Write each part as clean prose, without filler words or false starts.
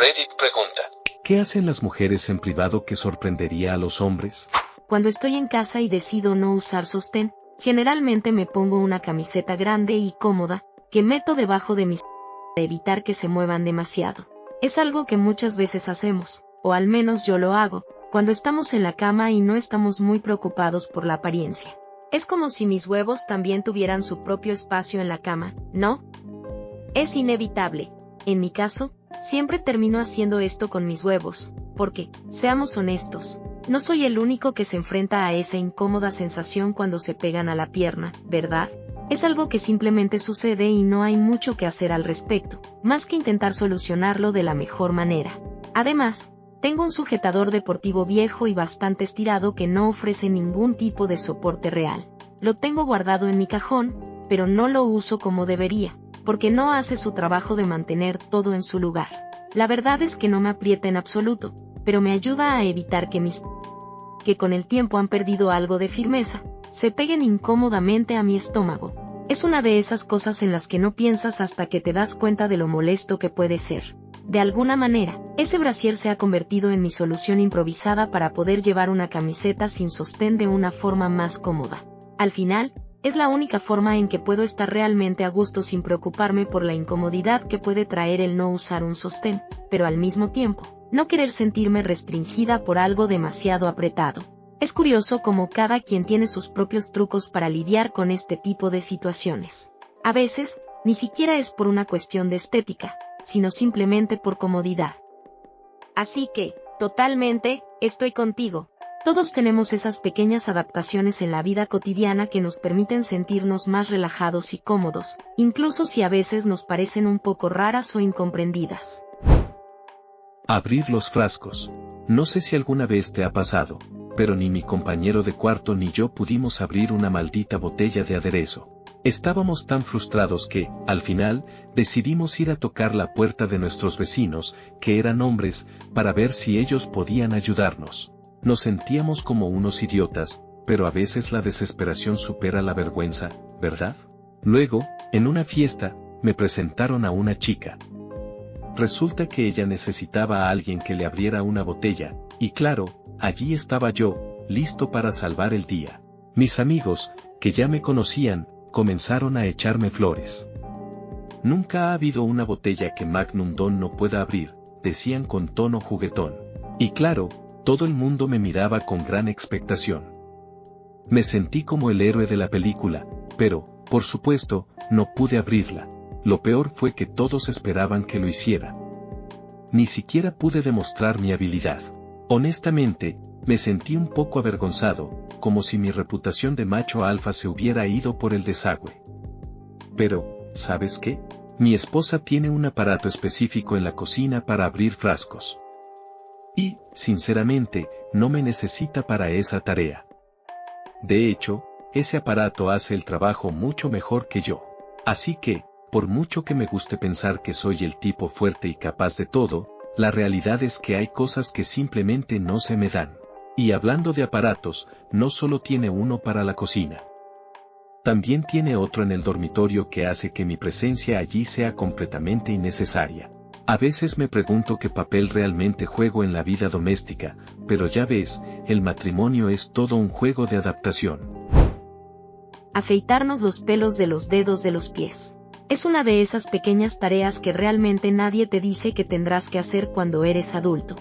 Reddit pregunta: ¿qué hacen las mujeres en privado que sorprendería a los hombres? Cuando estoy en casa y decido no usar sostén, generalmente me pongo una camiseta grande y cómoda, que meto debajo de mis para evitar que se muevan demasiado. Es algo que muchas veces hacemos, o al menos yo lo hago, cuando estamos en la cama y no estamos muy preocupados por la apariencia. Es como si mis huevos también tuvieran su propio espacio en la cama, ¿no? Es inevitable. En mi caso, siempre termino haciendo esto con mis huevos, porque, seamos honestos, no soy el único que se enfrenta a esa incómoda sensación cuando se pegan a la pierna, ¿verdad? Es algo que simplemente sucede y no hay mucho que hacer al respecto, más que intentar solucionarlo de la mejor manera. Además, tengo un sujetador deportivo viejo y bastante estirado que no ofrece ningún tipo de soporte real. Lo tengo guardado en mi cajón, pero no lo uso como debería, porque no hace su trabajo de mantener todo en su lugar. La verdad es que no me aprieta en absoluto, pero me ayuda a evitar que que con el tiempo han perdido algo de firmeza, se peguen incómodamente a mi estómago. Es una de esas cosas en las que no piensas hasta que te das cuenta de lo molesto que puede ser. De alguna manera, ese brasier se ha convertido en mi solución improvisada para poder llevar una camiseta sin sostén de una forma más cómoda. Al final, es la única forma en que puedo estar realmente a gusto sin preocuparme por la incomodidad que puede traer el no usar un sostén, pero al mismo tiempo, no querer sentirme restringida por algo demasiado apretado. Es curioso cómo cada quien tiene sus propios trucos para lidiar con este tipo de situaciones. A veces, ni siquiera es por una cuestión de estética, sino simplemente por comodidad. Así que, totalmente, estoy contigo. Todos tenemos esas pequeñas adaptaciones en la vida cotidiana que nos permiten sentirnos más relajados y cómodos, incluso si a veces nos parecen un poco raras o incomprendidas. Abrir los frascos. No sé si alguna vez te ha pasado, pero ni mi compañero de cuarto ni yo pudimos abrir una maldita botella de aderezo. Estábamos tan frustrados que, al final, decidimos ir a tocar la puerta de nuestros vecinos, que eran hombres, para ver si ellos podían ayudarnos. Nos sentíamos como unos idiotas, pero a veces la desesperación supera la vergüenza, ¿verdad? Luego, en una fiesta, me presentaron a una chica. Resulta que ella necesitaba a alguien que le abriera una botella, y claro, allí estaba yo, listo para salvar el día. Mis amigos, que ya me conocían, comenzaron a echarme flores. Nunca ha habido una botella que Magnum Don no pueda abrir, decían con tono juguetón. Y claro, todo el mundo me miraba con gran expectación. Me sentí como el héroe de la película, pero, por supuesto, no pude abrirla. Lo peor fue que todos esperaban que lo hiciera. Ni siquiera pude demostrar mi habilidad. Honestamente, me sentí un poco avergonzado, como si mi reputación de macho alfa se hubiera ido por el desagüe. Pero, ¿sabes qué? Mi esposa tiene un aparato específico en la cocina para abrir frascos. Y, sinceramente, no me necesita para esa tarea. De hecho, ese aparato hace el trabajo mucho mejor que yo. Así que, por mucho que me guste pensar que soy el tipo fuerte y capaz de todo, la realidad es que hay cosas que simplemente no se me dan. Y hablando de aparatos, no solo tiene uno para la cocina. También tiene otro en el dormitorio que hace que mi presencia allí sea completamente innecesaria. A veces me pregunto qué papel realmente juego en la vida doméstica, pero ya ves, el matrimonio es todo un juego de adaptación. Afeitarnos los pelos de los dedos de los pies. Es una de esas pequeñas tareas que realmente nadie te dice que tendrás que hacer cuando eres adulto.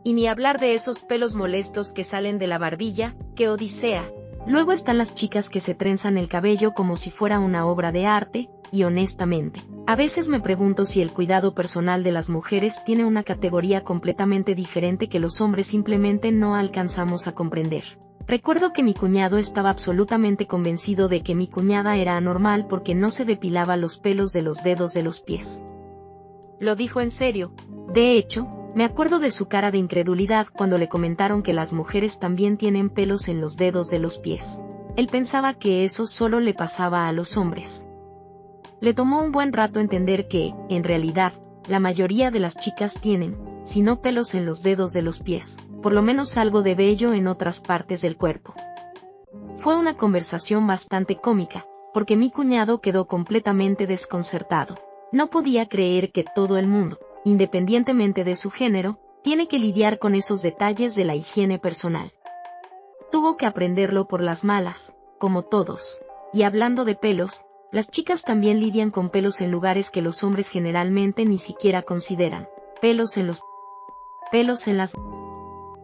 Y ni hablar de esos pelos molestos que salen de la barbilla, ¡qué odisea! Luego están las chicas que se trenzan el cabello como si fuera una obra de arte, y honestamente, a veces me pregunto si el cuidado personal de las mujeres tiene una categoría completamente diferente que los hombres simplemente no alcanzamos a comprender. Recuerdo que mi cuñado estaba absolutamente convencido de que mi cuñada era anormal porque no se depilaba los pelos de los dedos de los pies. Lo dijo en serio. De hecho, me acuerdo de su cara de incredulidad cuando le comentaron que las mujeres también tienen pelos en los dedos de los pies. Él pensaba que eso solo le pasaba a los hombres. Le tomó un buen rato entender que, en realidad, la mayoría de las chicas tienen, si no pelos en los dedos de los pies, por lo menos algo de vello en otras partes del cuerpo. Fue una conversación bastante cómica, porque mi cuñado quedó completamente desconcertado. No podía creer que todo el mundo, independientemente de su género, tiene que lidiar con esos detalles de la higiene personal. Tuvo que aprenderlo por las malas, como todos. Y hablando de pelos, las chicas también lidian con pelos en lugares que los hombres generalmente ni siquiera consideran. Pelos en los... pelos en las...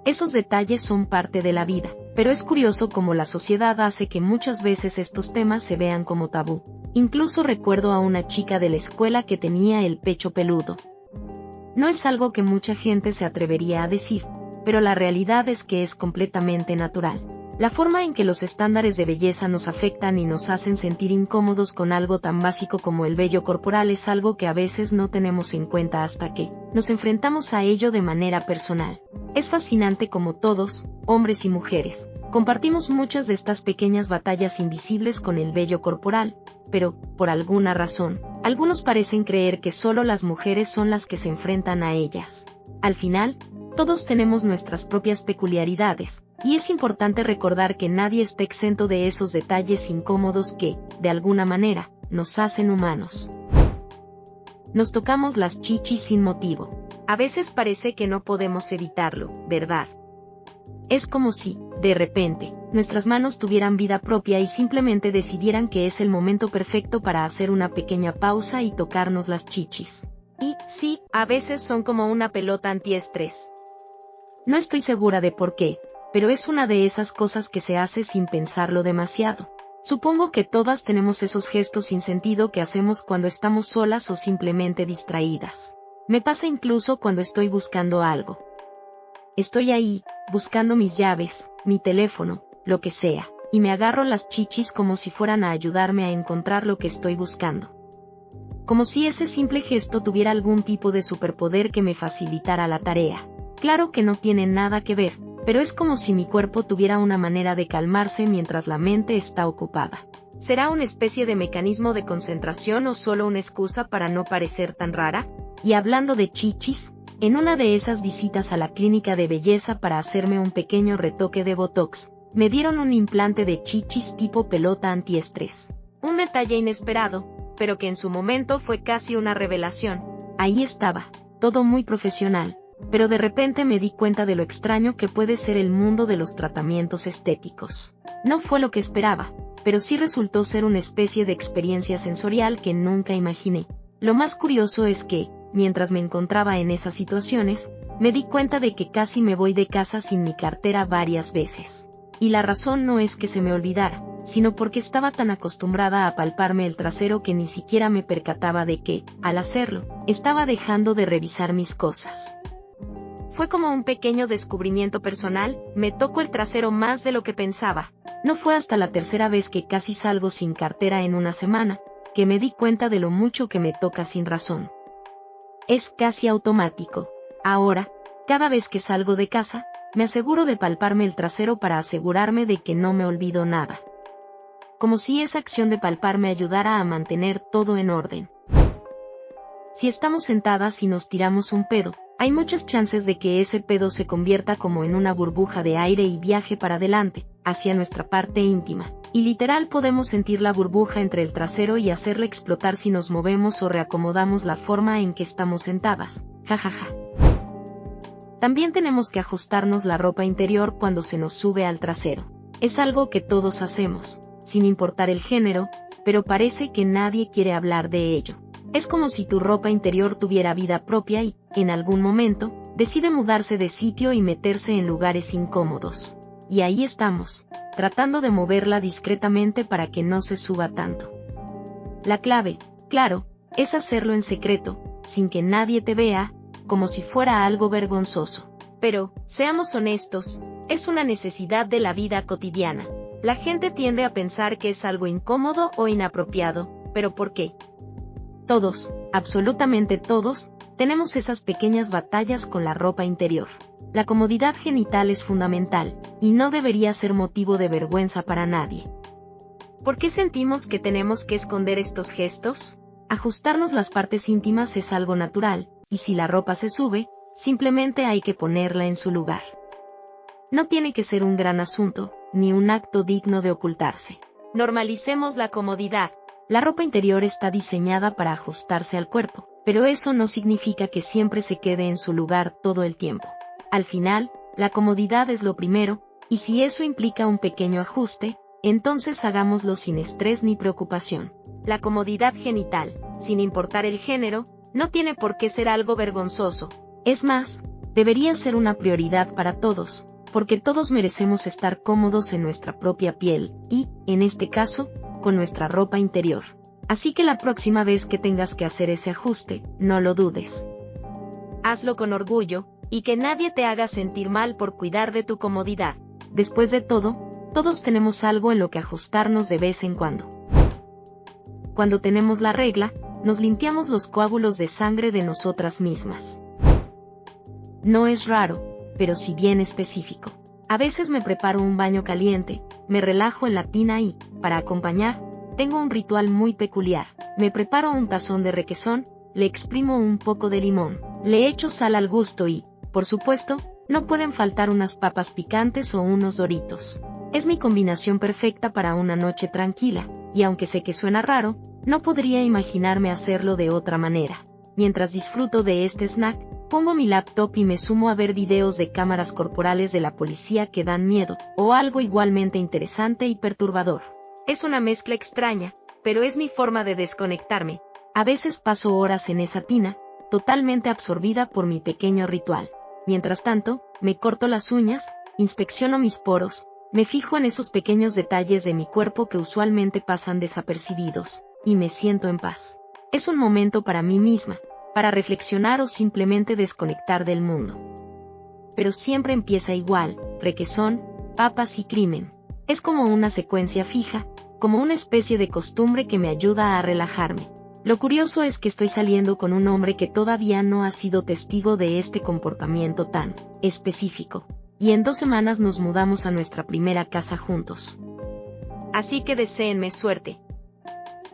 Esos detalles son parte de la vida, pero es curioso cómo la sociedad hace que muchas veces estos temas se vean como tabú. Incluso recuerdo a una chica de la escuela que tenía el pecho peludo. No es algo que mucha gente se atrevería a decir, pero la realidad es que es completamente natural. La forma en que los estándares de belleza nos afectan y nos hacen sentir incómodos con algo tan básico como el vello corporal es algo que a veces no tenemos en cuenta hasta que nos enfrentamos a ello de manera personal. Es fascinante como todos, hombres y mujeres, compartimos muchas de estas pequeñas batallas invisibles con el vello corporal, pero, por alguna razón, algunos parecen creer que solo las mujeres son las que se enfrentan a ellas. Al final, todos tenemos nuestras propias peculiaridades, y es importante recordar que nadie está exento de esos detalles incómodos que, de alguna manera, nos hacen humanos. Nos tocamos las chichis sin motivo. A veces parece que no podemos evitarlo, ¿verdad? Es como si, de repente, nuestras manos tuvieran vida propia y simplemente decidieran que es el momento perfecto para hacer una pequeña pausa y tocarnos las chichis. Y, sí, a veces son como una pelota antiestrés. No estoy segura de por qué, pero es una de esas cosas que se hace sin pensarlo demasiado. Supongo que todas tenemos esos gestos sin sentido que hacemos cuando estamos solas o simplemente distraídas. Me pasa incluso cuando estoy buscando algo. Estoy ahí, buscando mis llaves, mi teléfono, lo que sea, y me agarro las chichis como si fueran a ayudarme a encontrar lo que estoy buscando. Como si ese simple gesto tuviera algún tipo de superpoder que me facilitara la tarea. Claro que no tiene nada que ver, pero es como si mi cuerpo tuviera una manera de calmarse mientras la mente está ocupada. ¿Será una especie de mecanismo de concentración o solo una excusa para no parecer tan rara? Y hablando de chichis, en una de esas visitas a la clínica de belleza para hacerme un pequeño retoque de Botox, me dieron un implante de chichis tipo pelota antiestrés. Un detalle inesperado, pero que en su momento fue casi una revelación. Ahí estaba, todo muy profesional, pero de repente me di cuenta de lo extraño que puede ser el mundo de los tratamientos estéticos. No fue lo que esperaba, pero sí resultó ser una especie de experiencia sensorial que nunca imaginé. Lo más curioso es que, mientras me encontraba en esas situaciones, me di cuenta de que casi me voy de casa sin mi cartera varias veces. Y la razón no es que se me olvidara, sino porque estaba tan acostumbrada a palparme el trasero que ni siquiera me percataba de que, al hacerlo, estaba dejando de revisar mis cosas. Fue como un pequeño descubrimiento personal, me toco el trasero más de lo que pensaba. No fue hasta la tercera vez que casi salgo sin cartera en una semana, que me di cuenta de lo mucho que me toca sin razón. Es casi automático. Ahora, cada vez que salgo de casa, me aseguro de palparme el trasero para asegurarme de que no me olvido nada. Como si esa acción de palpar me ayudara a mantener todo en orden. Si estamos sentadas y nos tiramos un pedo, hay muchas chances de que ese pedo se convierta como en una burbuja de aire y viaje para adelante, hacia nuestra parte íntima. Y literal podemos sentir la burbuja entre el trasero y hacerla explotar si nos movemos o reacomodamos la forma en que estamos sentadas. Jajaja. También tenemos que ajustarnos la ropa interior cuando se nos sube al trasero. Es algo que todos hacemos, sin importar el género, pero parece que nadie quiere hablar de ello. Es como si tu ropa interior tuviera vida propia y, en algún momento, decide mudarse de sitio y meterse en lugares incómodos. Y ahí estamos, tratando de moverla discretamente para que no se suba tanto. La clave, claro, es hacerlo en secreto, sin que nadie te vea, como si fuera algo vergonzoso. Pero, seamos honestos, es una necesidad de la vida cotidiana. La gente tiende a pensar que es algo incómodo o inapropiado, ¿pero por qué? Todos, absolutamente todos, tenemos esas pequeñas batallas con la ropa interior. La comodidad genital es fundamental, y no debería ser motivo de vergüenza para nadie. ¿Por qué sentimos que tenemos que esconder estos gestos? Ajustarnos las partes íntimas es algo natural, y si la ropa se sube, simplemente hay que ponerla en su lugar. No tiene que ser un gran asunto, ni un acto digno de ocultarse. Normalicemos la comodidad. La ropa interior está diseñada para ajustarse al cuerpo, pero eso no significa que siempre se quede en su lugar todo el tiempo. Al final, la comodidad es lo primero, y si eso implica un pequeño ajuste, entonces hagámoslo sin estrés ni preocupación. La comodidad genital, sin importar el género, no tiene por qué ser algo vergonzoso. Es más, debería ser una prioridad para todos, porque todos merecemos estar cómodos en nuestra propia piel, y, en este caso, con nuestra ropa interior. Así que la próxima vez que tengas que hacer ese ajuste, no lo dudes. Hazlo con orgullo, y que nadie te haga sentir mal por cuidar de tu comodidad. Después de todo, todos tenemos algo en lo que ajustarnos de vez en cuando. Cuando tenemos la regla, nos limpiamos los coágulos de sangre de nosotras mismas. No es raro, pero sí bien específico. A veces me preparo un baño caliente, me relajo en la tina y, para acompañar, tengo un ritual muy peculiar. Me preparo un tazón de requesón, le exprimo un poco de limón, le echo sal al gusto y, por supuesto, no pueden faltar unas papas picantes o unos Doritos. Es mi combinación perfecta para una noche tranquila, y aunque sé que suena raro, no podría imaginarme hacerlo de otra manera. Mientras disfruto de este snack, pongo mi laptop y me sumo a ver videos de cámaras corporales de la policía que dan miedo, o algo igualmente interesante y perturbador. Es una mezcla extraña, pero es mi forma de desconectarme. A veces paso horas en esa tina, totalmente absorbida por mi pequeño ritual. Mientras tanto, me corto las uñas, inspecciono mis poros, me fijo en esos pequeños detalles de mi cuerpo que usualmente pasan desapercibidos, y me siento en paz. Es un momento para mí misma, para reflexionar o simplemente desconectar del mundo. Pero siempre empieza igual, requesón, papas y crimen. Es como una secuencia fija, como una especie de costumbre que me ayuda a relajarme. Lo curioso es que estoy saliendo con un hombre que todavía no ha sido testigo de este comportamiento tan específico, y en 2 semanas nos mudamos a nuestra primera casa juntos. Así que deséenme suerte.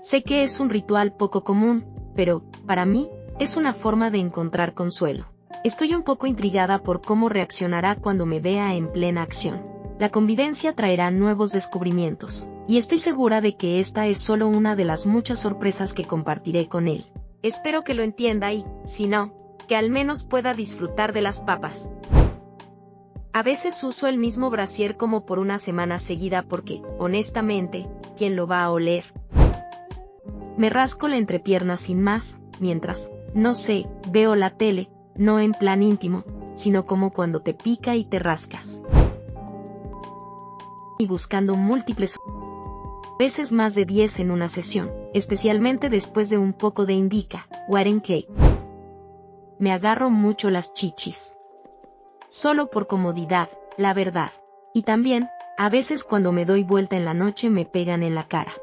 Sé que es un ritual poco común, pero, para mí, es una forma de encontrar consuelo. Estoy un poco intrigada por cómo reaccionará cuando me vea en plena acción. La convivencia traerá nuevos descubrimientos, y estoy segura de que esta es solo una de las muchas sorpresas que compartiré con él. Espero que lo entienda y, si no, que al menos pueda disfrutar de las papas. A veces uso el mismo brasier como por una semana seguida porque, honestamente, ¿quién lo va a oler? Me rasco la entrepierna sin más, mientras, no sé, veo la tele, no en plan íntimo, sino como cuando te pica y te rascas. Y buscando múltiples veces más de 10 en una sesión, especialmente después de un poco de indica, wedding cake. Me agarro mucho las chichis. Solo por comodidad, la verdad. Y también, a veces cuando me doy vuelta en la noche me pegan en la cara.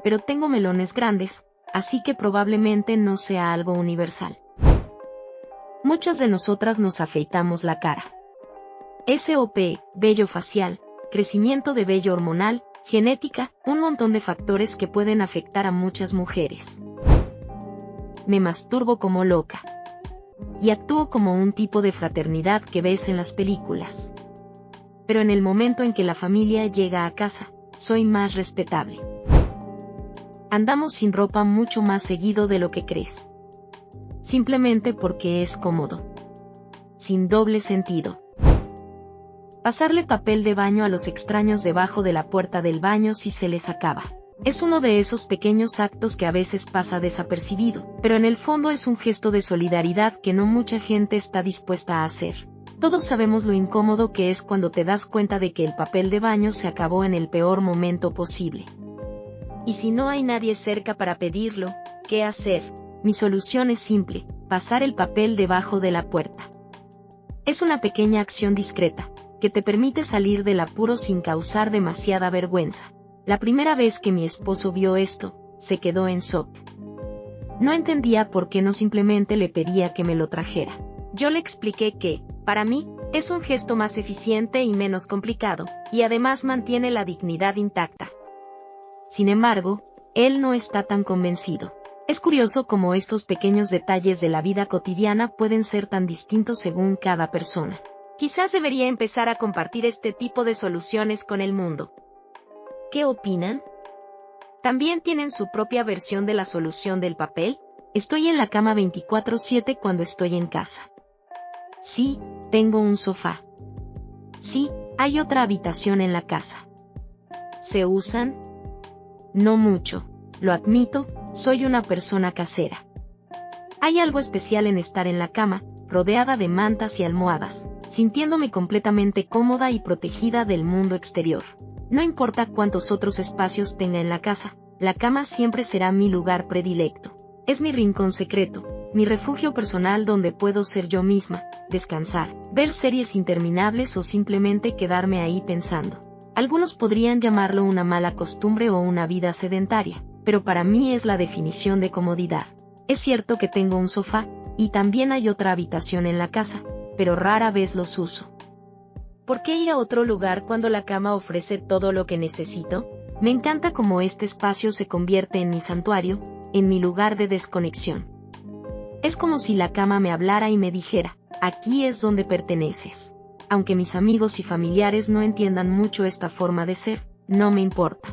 Pero tengo melones grandes, así que probablemente no sea algo universal. Muchas de nosotras nos afeitamos la cara. SOP, vello facial, crecimiento de vello hormonal, genética, un montón de factores que pueden afectar a muchas mujeres. Me masturbo como loca. Y actúo como un tipo de fraternidad que ves en las películas. Pero en el momento en que la familia llega a casa, soy más respetable. Andamos sin ropa mucho más seguido de lo que crees. Simplemente porque es cómodo. Sin doble sentido. Pasarle papel de baño a los extraños debajo de la puerta del baño si se les acaba. Es uno de esos pequeños actos que a veces pasa desapercibido, pero en el fondo es un gesto de solidaridad que no mucha gente está dispuesta a hacer. Todos sabemos lo incómodo que es cuando te das cuenta de que el papel de baño se acabó en el peor momento posible. Y si no hay nadie cerca para pedirlo, ¿qué hacer? Mi solución es simple, pasar el papel debajo de la puerta. Es una pequeña acción discreta, que te permite salir del apuro sin causar demasiada vergüenza. La primera vez que mi esposo vio esto, se quedó en shock. No entendía por qué no simplemente le pedía que me lo trajera. Yo le expliqué que, para mí, es un gesto más eficiente y menos complicado, y además mantiene la dignidad intacta. Sin embargo, él no está tan convencido. Es curioso cómo estos pequeños detalles de la vida cotidiana pueden ser tan distintos según cada persona. Quizás debería empezar a compartir este tipo de soluciones con el mundo. ¿Qué opinan? ¿También tienen su propia versión de la solución del papel? Estoy en la cama 24/7 cuando estoy en casa. Sí, tengo un sofá. Sí, hay otra habitación en la casa. ¿Se usan? No mucho, lo admito, soy una persona casera. Hay algo especial en estar en la cama, rodeada de mantas y almohadas, sintiéndome completamente cómoda y protegida del mundo exterior. No importa cuántos otros espacios tenga en la casa, la cama siempre será mi lugar predilecto. Es mi rincón secreto, mi refugio personal donde puedo ser yo misma, descansar, ver series interminables o simplemente quedarme ahí pensando. Algunos podrían llamarlo una mala costumbre o una vida sedentaria, pero para mí es la definición de comodidad. Es cierto que tengo un sofá, y también hay otra habitación en la casa, pero rara vez los uso. ¿Por qué ir a otro lugar cuando la cama ofrece todo lo que necesito? Me encanta cómo este espacio se convierte en mi santuario, en mi lugar de desconexión. Es como si la cama me hablara y me dijera, aquí es donde perteneces. Aunque mis amigos y familiares no entiendan mucho esta forma de ser, no me importa.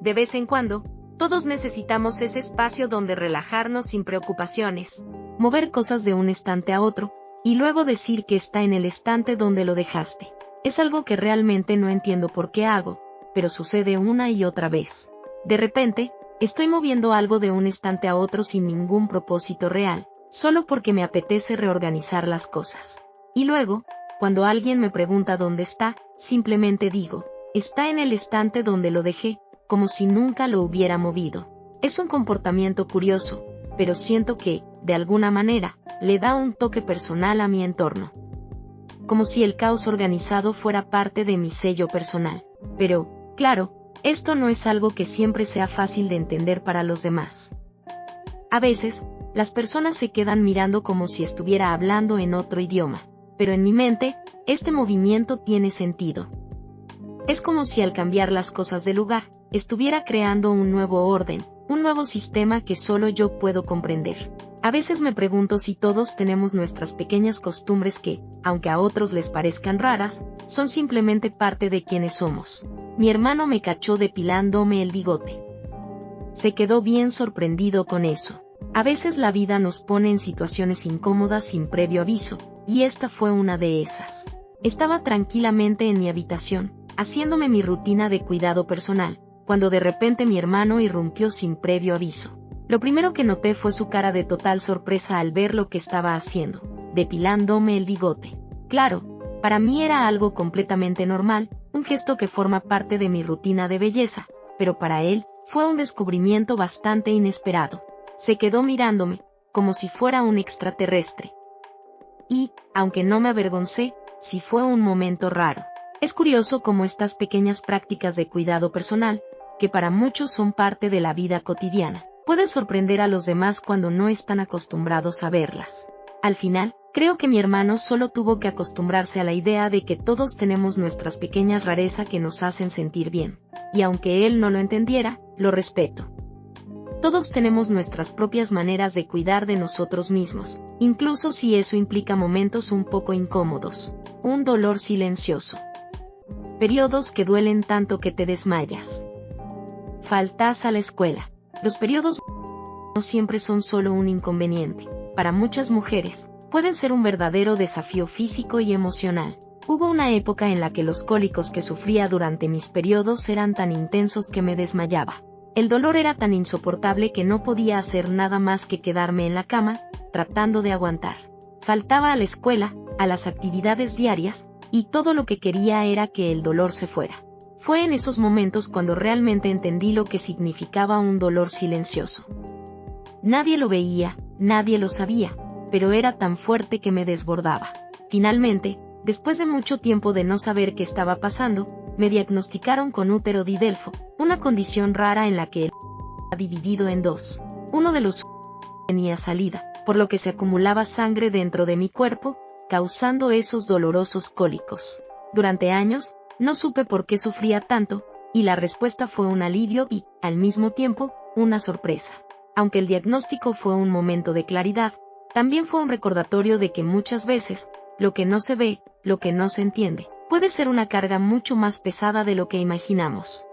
De vez en cuando, todos necesitamos ese espacio donde relajarnos sin preocupaciones, mover cosas de un estante a otro, y luego decir que está en el estante donde lo dejaste. Es algo que realmente no entiendo por qué hago, pero sucede una y otra vez. De repente, estoy moviendo algo de un estante a otro sin ningún propósito real, solo porque me apetece reorganizar las cosas. Y luego, cuando alguien me pregunta dónde está, simplemente digo, está en el estante donde lo dejé, como si nunca lo hubiera movido. Es un comportamiento curioso, pero siento que, de alguna manera, le da un toque personal a mi entorno. Como si el caos organizado fuera parte de mi sello personal. Pero, claro, esto no es algo que siempre sea fácil de entender para los demás. A veces, las personas se quedan mirando como si estuviera hablando en otro idioma, pero en mi mente, este movimiento tiene sentido. Es como si al cambiar las cosas de lugar, estuviera creando un nuevo orden, un nuevo sistema que solo yo puedo comprender. A veces me pregunto si todos tenemos nuestras pequeñas costumbres que, aunque a otros les parezcan raras, son simplemente parte de quienes somos. Mi hermano me cachó depilándome el bigote. Se quedó bien sorprendido con eso. A veces la vida nos pone en situaciones incómodas sin previo aviso, y esta fue una de esas. Estaba tranquilamente en mi habitación, haciéndome mi rutina de cuidado personal, cuando de repente mi hermano irrumpió sin previo aviso. Lo primero que noté fue su cara de total sorpresa al ver lo que estaba haciendo, depilándome el bigote. Claro, para mí era algo completamente normal, un gesto que forma parte de mi rutina de belleza, pero para él, fue un descubrimiento bastante inesperado. Se quedó mirándome, como si fuera un extraterrestre. Y, aunque no me avergoncé, sí fue un momento raro. Es curioso cómo estas pequeñas prácticas de cuidado personal, que para muchos son parte de la vida cotidiana, pueden sorprender a los demás cuando no están acostumbrados a verlas. Al final, creo que mi hermano solo tuvo que acostumbrarse a la idea de que todos tenemos nuestras pequeñas rarezas que nos hacen sentir bien. Y aunque él no lo entendiera, lo respeto. Todos tenemos nuestras propias maneras de cuidar de nosotros mismos, incluso si eso implica momentos un poco incómodos. Un dolor silencioso. Periodos que duelen tanto que te desmayas. Faltas a la escuela. Los periodos no siempre son solo un inconveniente. Para muchas mujeres, pueden ser un verdadero desafío físico y emocional. Hubo una época en la que los cólicos que sufría durante mis periodos eran tan intensos que me desmayaba. El dolor era tan insoportable que no podía hacer nada más que quedarme en la cama, tratando de aguantar. Faltaba a la escuela, a las actividades diarias, y todo lo que quería era que el dolor se fuera. Fue en esos momentos cuando realmente entendí lo que significaba un dolor silencioso. Nadie lo veía, nadie lo sabía, pero era tan fuerte que me desbordaba. Finalmente, después de mucho tiempo de no saber qué estaba pasando, me diagnosticaron con útero de Delfo, una condición rara en la que el está dividido en dos. Uno de los tenía salida, por lo que se acumulaba sangre dentro de mi cuerpo, causando esos dolorosos cólicos. Durante años, no supe por qué sufría tanto, y la respuesta fue un alivio y, al mismo tiempo, una sorpresa. Aunque el diagnóstico fue un momento de claridad, también fue un recordatorio de que muchas veces, lo que no se ve, lo que no se entiende, puede ser una carga mucho más pesada de lo que imaginamos.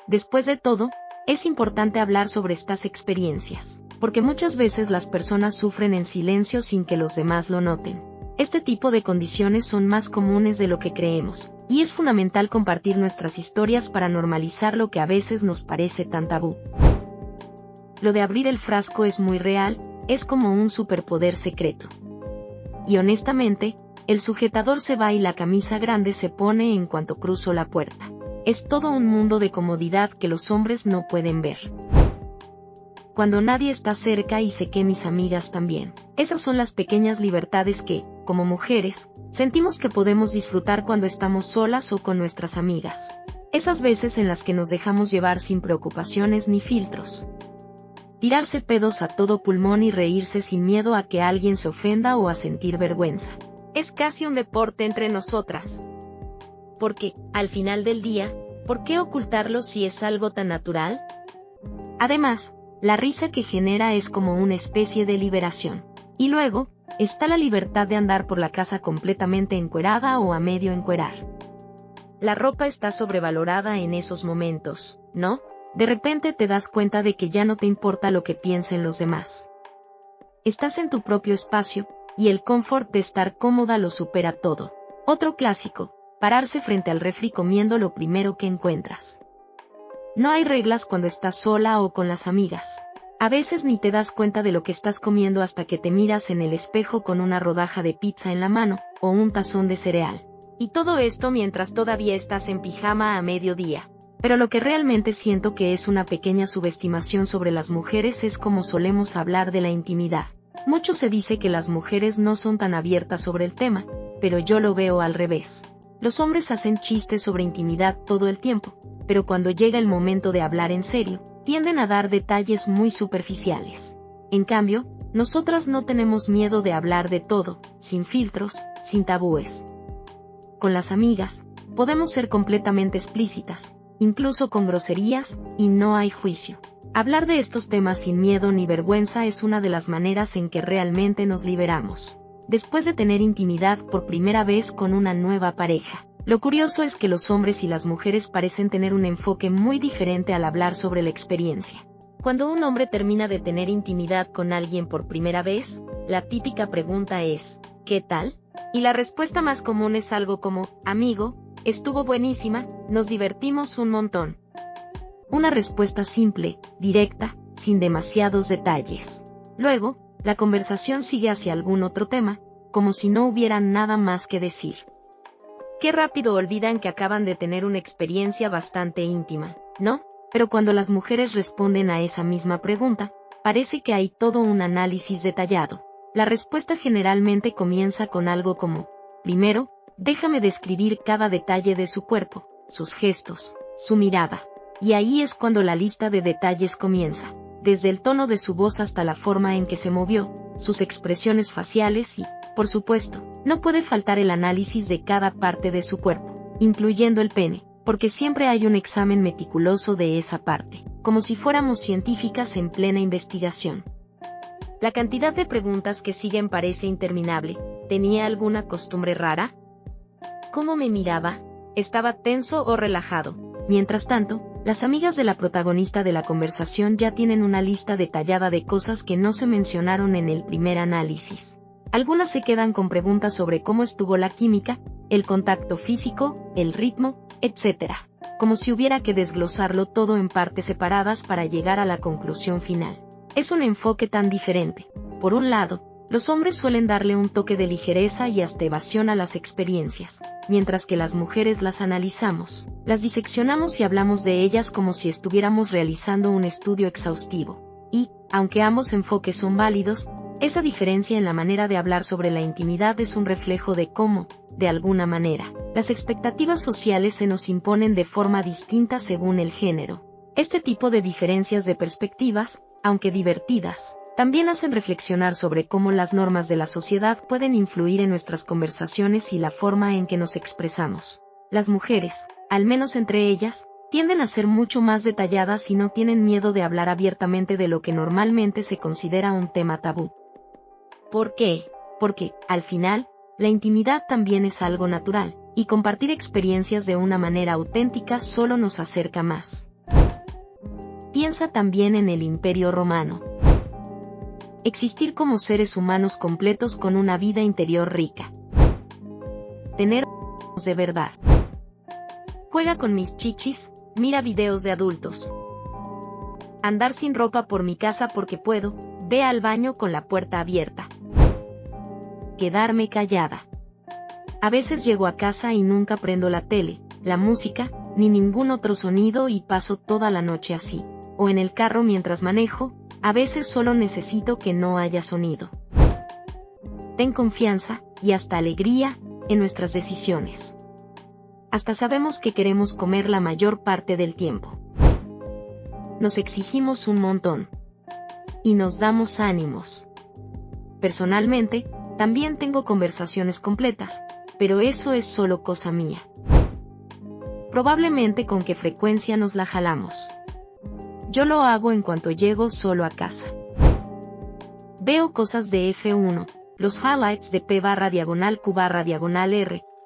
Después de todo, es importante hablar sobre estas experiencias, porque muchas veces las personas sufren en silencio sin que los demás lo noten. Este tipo de condiciones son más comunes de lo que creemos, y es fundamental compartir nuestras historias para normalizar lo que a veces nos parece tan tabú. Lo de abrir el frasco es muy real, es como un superpoder secreto. Y honestamente, el sujetador se va y la camisa grande se pone en cuanto cruzo la puerta. Es todo un mundo de comodidad que los hombres no pueden ver. Cuando nadie está cerca y sé que mis amigas también. Esas son las pequeñas libertades que, como mujeres, sentimos que podemos disfrutar cuando estamos solas o con nuestras amigas. Esas veces en las que nos dejamos llevar sin preocupaciones ni filtros. Tirarse pedos a todo pulmón y reírse sin miedo a que alguien se ofenda o a sentir vergüenza. Es casi un deporte entre nosotras. Porque, al final del día, ¿por qué ocultarlo si es algo tan natural? Además, la risa que genera es como una especie de liberación. Y luego, está la libertad de andar por la casa completamente encuerada o a medio encuerar. La ropa está sobrevalorada en esos momentos, ¿no? De repente te das cuenta de que ya no te importa lo que piensen los demás. Estás en tu propio espacio, y el confort de estar cómoda lo supera todo. Otro clásico, pararse frente al refri comiendo lo primero que encuentras. No hay reglas cuando estás sola o con las amigas. A veces ni te das cuenta de lo que estás comiendo hasta que te miras en el espejo con una rodaja de pizza en la mano, o un tazón de cereal. Y todo esto mientras todavía estás en pijama a mediodía. Pero lo que realmente siento que es una pequeña subestimación sobre las mujeres es cómo solemos hablar de la intimidad. Mucho se dice que las mujeres no son tan abiertas sobre el tema, pero yo lo veo al revés. Los hombres hacen chistes sobre intimidad todo el tiempo, pero cuando llega el momento de hablar en serio, tienden a dar detalles muy superficiales. En cambio, nosotras no tenemos miedo de hablar de todo, sin filtros, sin tabúes. Con las amigas, podemos ser completamente explícitas, incluso con groserías, y no hay juicio. Hablar de estos temas sin miedo ni vergüenza es una de las maneras en que realmente nos liberamos. Después de tener intimidad por primera vez con una nueva pareja. Lo curioso es que los hombres y las mujeres parecen tener un enfoque muy diferente al hablar sobre la experiencia. Cuando un hombre termina de tener intimidad con alguien por primera vez, la típica pregunta es, ¿qué tal? Y la respuesta más común es algo como, amigo, estuvo buenísima, nos divertimos un montón. Una respuesta simple, directa, sin demasiados detalles. Luego, la conversación sigue hacia algún otro tema, como si no hubiera nada más que decir. Qué rápido olvidan que acaban de tener una experiencia bastante íntima, ¿no? Pero cuando las mujeres responden a esa misma pregunta, parece que hay todo un análisis detallado. La respuesta generalmente comienza con algo como, primero, déjame describir cada detalle de su cuerpo, sus gestos, su mirada. Y ahí es cuando la lista de detalles comienza, desde el tono de su voz hasta la forma en que se movió, sus expresiones faciales y, por supuesto, no puede faltar el análisis de cada parte de su cuerpo, incluyendo el pene, porque siempre hay un examen meticuloso de esa parte, como si fuéramos científicas en plena investigación. La cantidad de preguntas que siguen parece interminable. ¿Tenía alguna costumbre rara? ¿Cómo me miraba? ¿Estaba tenso o relajado? Mientras tanto, las amigas de la protagonista de la conversación ya tienen una lista detallada de cosas que no se mencionaron en el primer análisis. Algunas se quedan con preguntas sobre cómo estuvo la química, el contacto físico, el ritmo, etc. Como si hubiera que desglosarlo todo en partes separadas para llegar a la conclusión final. Es un enfoque tan diferente. Por un lado, los hombres suelen darle un toque de ligereza y hasta evasión a las experiencias, mientras que las mujeres las analizamos, las diseccionamos y hablamos de ellas como si estuviéramos realizando un estudio exhaustivo. Y, aunque ambos enfoques son válidos, esa diferencia en la manera de hablar sobre la intimidad es un reflejo de cómo, de alguna manera, las expectativas sociales se nos imponen de forma distinta según el género. Este tipo de diferencias de perspectivas, aunque divertidas, también hacen reflexionar sobre cómo las normas de la sociedad pueden influir en nuestras conversaciones y la forma en que nos expresamos. Las mujeres, al menos entre ellas, tienden a ser mucho más detalladas y no tienen miedo de hablar abiertamente de lo que normalmente se considera un tema tabú. ¿Por qué? Porque, al final, la intimidad también es algo natural, y compartir experiencias de una manera auténtica solo nos acerca más. Piensa también en el Imperio Romano. Existir como seres humanos completos con una vida interior rica. Tener de verdad. Juega con mis chichis, mira videos de adultos. Andar sin ropa por mi casa porque puedo, ve al baño con la puerta abierta. Quedarme callada. A veces llego a casa y nunca prendo la tele, la música, ni ningún otro sonido y paso toda la noche así. O en el carro mientras manejo, a veces solo necesito que no haya sonido. Ten confianza, y hasta alegría, en nuestras decisiones. Hasta sabemos que queremos comer la mayor parte del tiempo. Nos exigimos un montón. Y nos damos ánimos. Personalmente, también tengo conversaciones completas, pero eso es solo cosa mía. Probablemente con qué frecuencia nos la jalamos. Yo lo hago en cuanto llego solo a casa. Veo cosas de F1, los highlights de P/Q/R,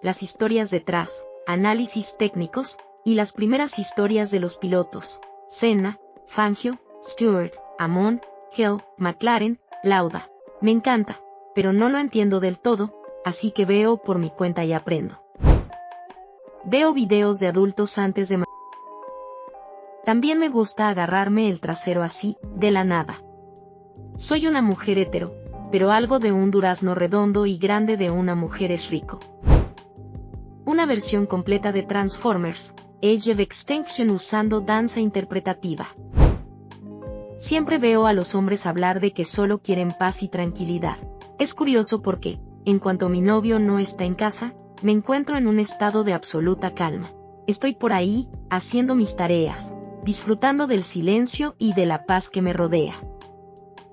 las historias detrás, análisis técnicos, y las primeras historias de los pilotos, Senna, Fangio, Stewart, Amon, Hill, McLaren, Lauda. Me encanta, pero no lo entiendo del todo, así que veo por mi cuenta y aprendo. Veo videos de adultos antes de También me gusta agarrarme el trasero así, de la nada. Soy una mujer hetero, pero algo de un durazno redondo y grande de una mujer es rico. Una versión completa de Transformers, Age of Extinction usando danza interpretativa. Siempre veo a los hombres hablar de que solo quieren paz y tranquilidad. Es curioso porque, en cuanto mi novio no está en casa, me encuentro en un estado de absoluta calma. Estoy por ahí, haciendo mis tareas, disfrutando del silencio y de la paz que me rodea.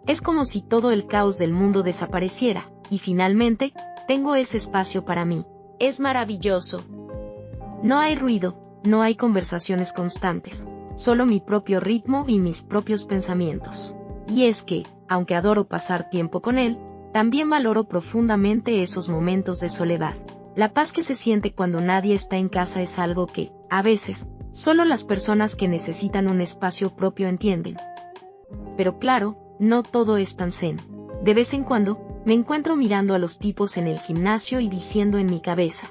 Es como si todo el caos del mundo desapareciera, y finalmente, tengo ese espacio para mí. Es maravilloso. No hay ruido, no hay conversaciones constantes, solo mi propio ritmo y mis propios pensamientos. Y es que, aunque adoro pasar tiempo con él, también valoro profundamente esos momentos de soledad. La paz que se siente cuando nadie está en casa es algo que, a veces, solo las personas que necesitan un espacio propio entienden. Pero claro, no todo es tan zen. De vez en cuando, me encuentro mirando a los tipos en el gimnasio y diciendo en mi cabeza,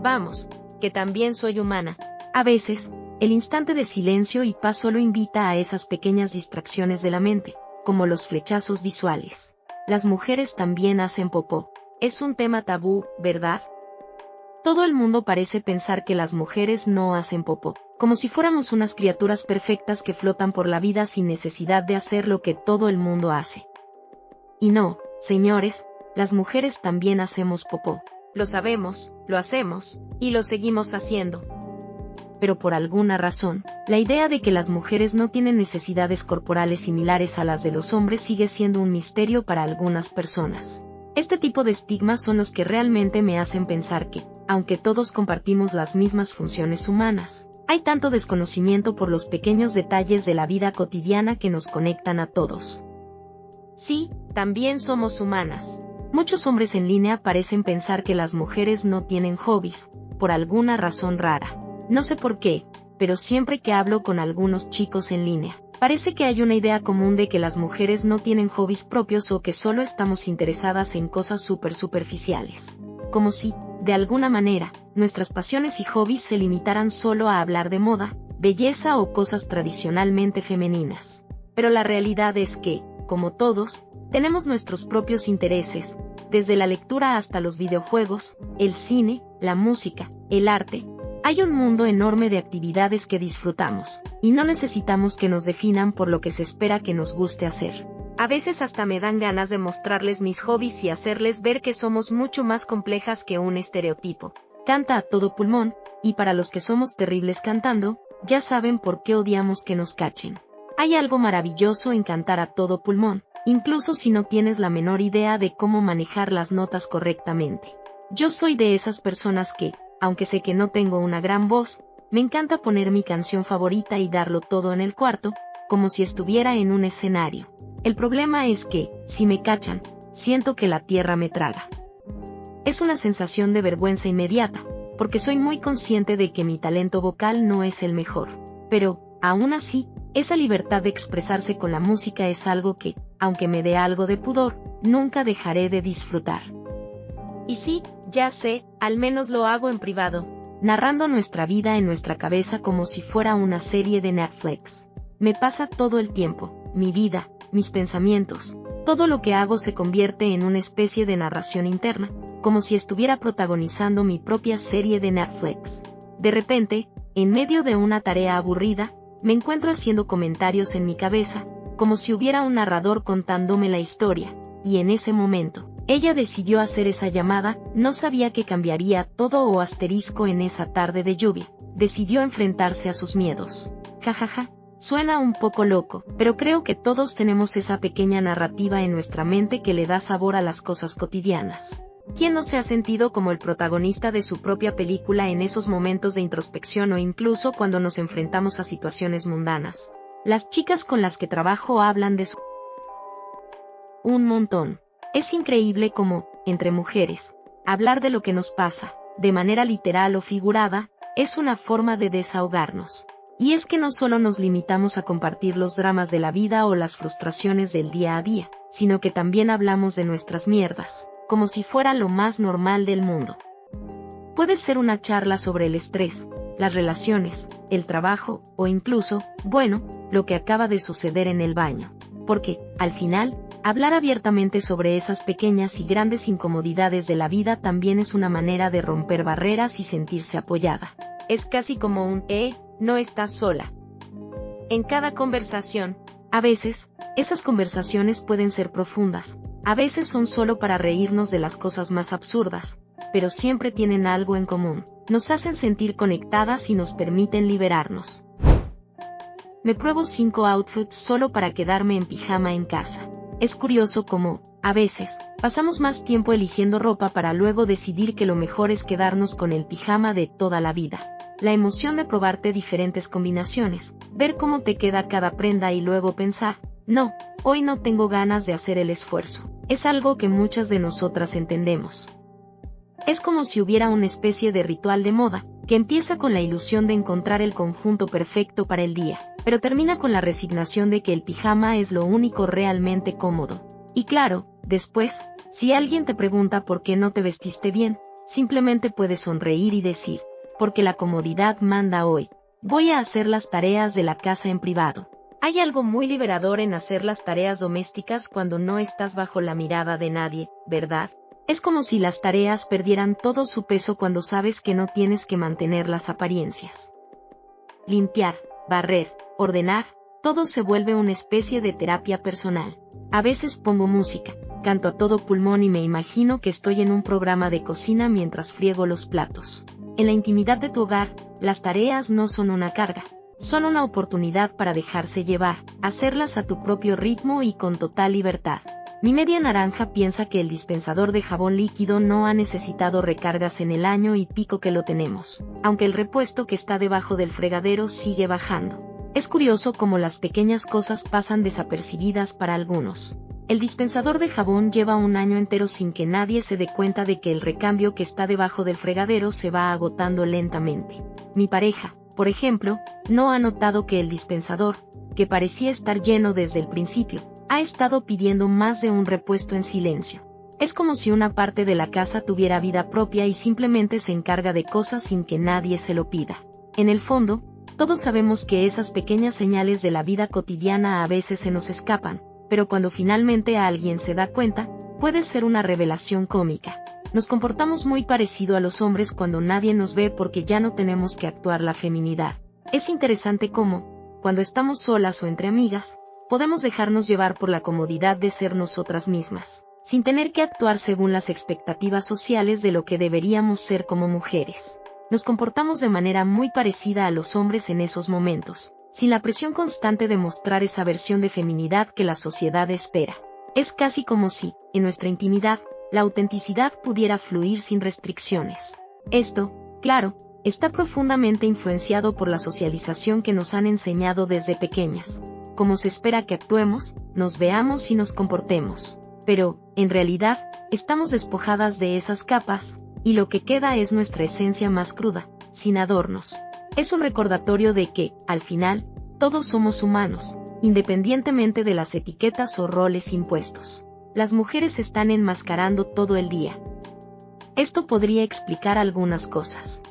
Vamos, que también soy humana. A veces, el instante de silencio y paz solo invita a esas pequeñas distracciones de la mente, como los flechazos visuales. Las mujeres también hacen popó. Es un tema tabú, ¿verdad? Todo el mundo parece pensar que las mujeres no hacen popó, como si fuéramos unas criaturas perfectas que flotan por la vida sin necesidad de hacer lo que todo el mundo hace. Y no, señores, las mujeres también hacemos popó. Lo sabemos, lo hacemos, y lo seguimos haciendo. Pero por alguna razón, la idea de que las mujeres no tienen necesidades corporales similares a las de los hombres sigue siendo un misterio para algunas personas. Este tipo de estigmas son los que realmente me hacen pensar que, aunque todos compartimos las mismas funciones humanas, hay tanto desconocimiento por los pequeños detalles de la vida cotidiana que nos conectan a todos. Sí, también somos humanas. Muchos hombres en línea parecen pensar que las mujeres no tienen hobbies, por alguna razón rara. No sé por qué, pero siempre que hablo con algunos chicos en línea, parece que hay una idea común de que las mujeres no tienen hobbies propios o que solo estamos interesadas en cosas superficiales. Como si, de alguna manera, nuestras pasiones y hobbies se limitaran solo a hablar de moda, belleza o cosas tradicionalmente femeninas. Pero la realidad es que, como todos, tenemos nuestros propios intereses, desde la lectura hasta los videojuegos, el cine, la música, el arte. Hay un mundo enorme de actividades que disfrutamos, y no necesitamos que nos definan por lo que se espera que nos guste hacer. A veces hasta me dan ganas de mostrarles mis hobbies y hacerles ver que somos mucho más complejas que un estereotipo. Canta a todo pulmón, y para los que somos terribles cantando, ya saben por qué odiamos que nos cachen. Hay algo maravilloso en cantar a todo pulmón, incluso si no tienes la menor idea de cómo manejar las notas correctamente. Yo soy de esas personas que, aunque sé que no tengo una gran voz, me encanta poner mi canción favorita y darlo todo en el cuarto, como si estuviera en un escenario. El problema es que, si me cachan, siento que la tierra me traga. Es una sensación de vergüenza inmediata, porque soy muy consciente de que mi talento vocal no es el mejor. Pero, aún así, esa libertad de expresarse con la música es algo que, aunque me dé algo de pudor, nunca dejaré de disfrutar. Y sí, ya sé, al menos lo hago en privado, narrando nuestra vida en nuestra cabeza como si fuera una serie de Netflix. Me pasa todo el tiempo, mi vida, mis pensamientos, todo lo que hago se convierte en una especie de narración interna, como si estuviera protagonizando mi propia serie de Netflix. De repente, en medio de una tarea aburrida, me encuentro haciendo comentarios en mi cabeza, como si hubiera un narrador contándome la historia, y en ese momento, ella decidió hacer esa llamada, no sabía que cambiaría todo o asterisco en esa tarde de lluvia, decidió enfrentarse a sus miedos. Jajaja, suena un poco loco, pero creo que todos tenemos esa pequeña narrativa en nuestra mente que le da sabor a las cosas cotidianas. ¿Quién no se ha sentido como el protagonista de su propia película en esos momentos de introspección o incluso cuando nos enfrentamos a situaciones mundanas? Las chicas con las que trabajo hablan de un montón. Es increíble cómo, entre mujeres, hablar de lo que nos pasa, de manera literal o figurada, es una forma de desahogarnos. Y es que no solo nos limitamos a compartir los dramas de la vida o las frustraciones del día a día, sino que también hablamos de nuestras mierdas, como si fuera lo más normal del mundo. Puede ser una charla sobre el estrés, las relaciones, el trabajo, o incluso, bueno, lo que acaba de suceder en el baño. Porque, al final, hablar abiertamente sobre esas pequeñas y grandes incomodidades de la vida también es una manera de romper barreras y sentirse apoyada. Es casi como un no estás sola. En cada conversación, a veces, esas conversaciones pueden ser profundas, a veces son solo para reírnos de las cosas más absurdas, pero siempre tienen algo en común, nos hacen sentir conectadas y nos permiten liberarnos. Me pruebo 5 outfits solo para quedarme en pijama en casa. Es curioso cómo, a veces, pasamos más tiempo eligiendo ropa para luego decidir que lo mejor es quedarnos con el pijama de toda la vida. La emoción de probarte diferentes combinaciones, ver cómo te queda cada prenda y luego pensar, no, hoy no tengo ganas de hacer el esfuerzo, es algo que muchas de nosotras entendemos. Es como si hubiera una especie de ritual de moda, que empieza con la ilusión de encontrar el conjunto perfecto para el día, pero termina con la resignación de que el pijama es lo único realmente cómodo. Y claro, después, si alguien te pregunta por qué no te vestiste bien, simplemente puedes sonreír y decir, porque la comodidad manda hoy. Voy a hacer las tareas de la casa en privado. Hay algo muy liberador en hacer las tareas domésticas cuando no estás bajo la mirada de nadie, ¿verdad? Es como si las tareas perdieran todo su peso cuando sabes que no tienes que mantener las apariencias. Limpiar, barrer, ordenar, todo se vuelve una especie de terapia personal. A veces pongo música, canto a todo pulmón y me imagino que estoy en un programa de cocina mientras friego los platos. En la intimidad de tu hogar, las tareas no son una carga, son una oportunidad para dejarse llevar, hacerlas a tu propio ritmo y con total libertad. Mi media naranja piensa que el dispensador de jabón líquido no ha necesitado recargas en el año y pico que lo tenemos, aunque el repuesto que está debajo del fregadero sigue bajando. Es curioso cómo las pequeñas cosas pasan desapercibidas para algunos. El dispensador de jabón lleva un año entero sin que nadie se dé cuenta de que el recambio que está debajo del fregadero se va agotando lentamente. Mi pareja, por ejemplo, no ha notado que el dispensador, que parecía estar lleno desde el principio, ha estado pidiendo más de un repuesto en silencio. Es como si una parte de la casa tuviera vida propia y simplemente se encarga de cosas sin que nadie se lo pida. En el fondo, todos sabemos que esas pequeñas señales de la vida cotidiana a veces se nos escapan, pero cuando finalmente alguien se da cuenta, puede ser una revelación cómica. Nos comportamos muy parecido a los hombres cuando nadie nos ve porque ya no tenemos que actuar la feminidad. Es interesante cómo, cuando estamos solas o entre amigas, podemos dejarnos llevar por la comodidad de ser nosotras mismas, sin tener que actuar según las expectativas sociales de lo que deberíamos ser como mujeres. Nos comportamos de manera muy parecida a los hombres en esos momentos, sin la presión constante de mostrar esa versión de feminidad que la sociedad espera. Es casi como si, en nuestra intimidad, la autenticidad pudiera fluir sin restricciones. Esto, claro, está profundamente influenciado por la socialización que nos han enseñado desde pequeñas. Como se espera que actuemos, nos veamos y nos comportemos. Pero, en realidad, estamos despojadas de esas capas, y lo que queda es nuestra esencia más cruda, sin adornos. Es un recordatorio de que, al final, Todos somos humanos, independientemente de las etiquetas o roles impuestos. Las mujeres están enmascarando todo el día. Esto podría explicar algunas cosas.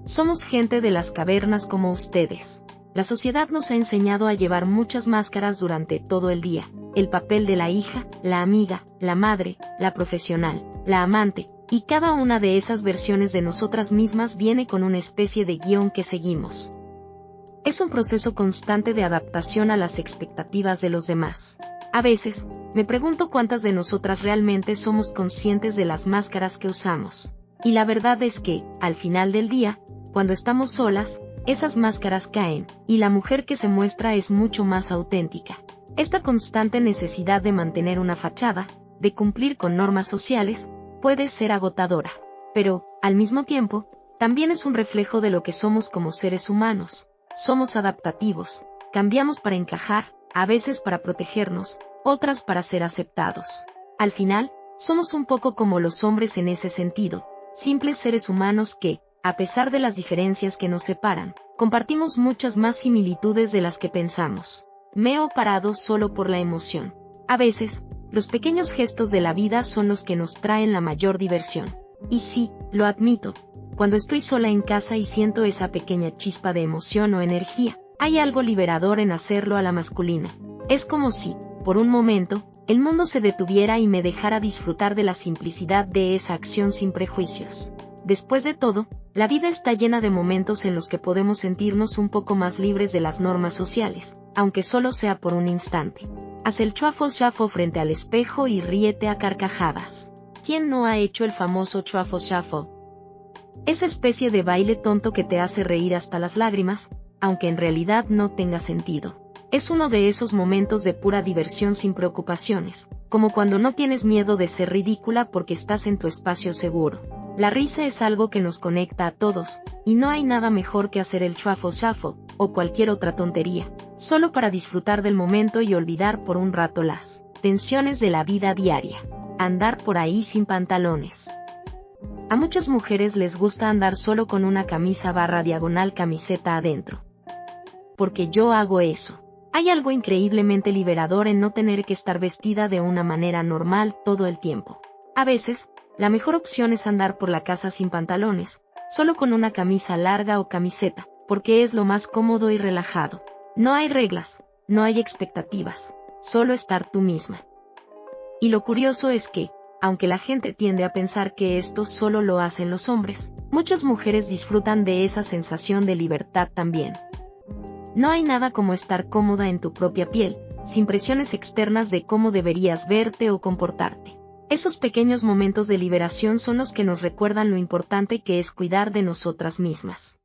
Somos gente de las cavernas como ustedes. La sociedad nos ha enseñado a llevar muchas máscaras durante todo el día. El papel de la hija, la amiga, la madre, la profesional, la amante, y cada una de esas versiones de nosotras mismas viene con una especie de guión que seguimos. Es un proceso constante de adaptación a las expectativas de los demás. A veces, me pregunto cuántas de nosotras realmente somos conscientes de las máscaras que usamos. Y la verdad es que, al final del día, cuando estamos solas, esas máscaras caen, y la mujer que se muestra es mucho más auténtica. Esta constante necesidad de mantener una fachada, de cumplir con normas sociales, puede ser agotadora. Pero, al mismo tiempo, también es un reflejo de lo que somos como seres humanos. Somos adaptativos, cambiamos para encajar, a veces para protegernos, otras para ser aceptados. Al final, somos un poco como los hombres en ese sentido, simples seres humanos que, a pesar de las diferencias que nos separan, compartimos muchas más similitudes de las que pensamos. Me he parado solo por la emoción. A veces, los pequeños gestos de la vida son los que nos traen la mayor diversión. Y sí, lo admito, cuando estoy sola en casa y siento esa pequeña chispa de emoción o energía, hay algo liberador en hacerlo a la masculina. Es como si, por un momento, el mundo se detuviera y me dejara disfrutar de la simplicidad de esa acción sin prejuicios. Después de todo, la vida está llena de momentos en los que podemos sentirnos un poco más libres de las normas sociales, aunque solo sea por un instante. Haz el chafo frente al espejo y ríete a carcajadas. ¿Quién no ha hecho el famoso chafo? Esa especie de baile tonto que te hace reír hasta las lágrimas, aunque en realidad no tenga sentido. Es uno de esos momentos de pura diversión sin preocupaciones, como cuando no tienes miedo de ser ridícula porque estás en tu espacio seguro. La risa es algo que nos conecta a todos, y no hay nada mejor que hacer el chafo o cualquier otra tontería, solo para disfrutar del momento y olvidar por un rato las tensiones de la vida diaria. Andar por ahí sin pantalones. A muchas mujeres les gusta andar solo con una camisa / camiseta adentro. Porque yo hago eso. Hay algo increíblemente liberador en no tener que estar vestida de una manera normal todo el tiempo. A veces, la mejor opción es andar por la casa sin pantalones, solo con una camisa larga o camiseta, porque es lo más cómodo y relajado. No hay reglas, no hay expectativas, solo estar tú misma. Y lo curioso es que, aunque la gente tiende a pensar que esto solo lo hacen los hombres, muchas mujeres disfrutan de esa sensación de libertad también. No hay nada como estar cómoda en tu propia piel, sin presiones externas de cómo deberías verte o comportarte. Esos pequeños momentos de liberación son los que nos recuerdan lo importante que es cuidar de nosotras mismas.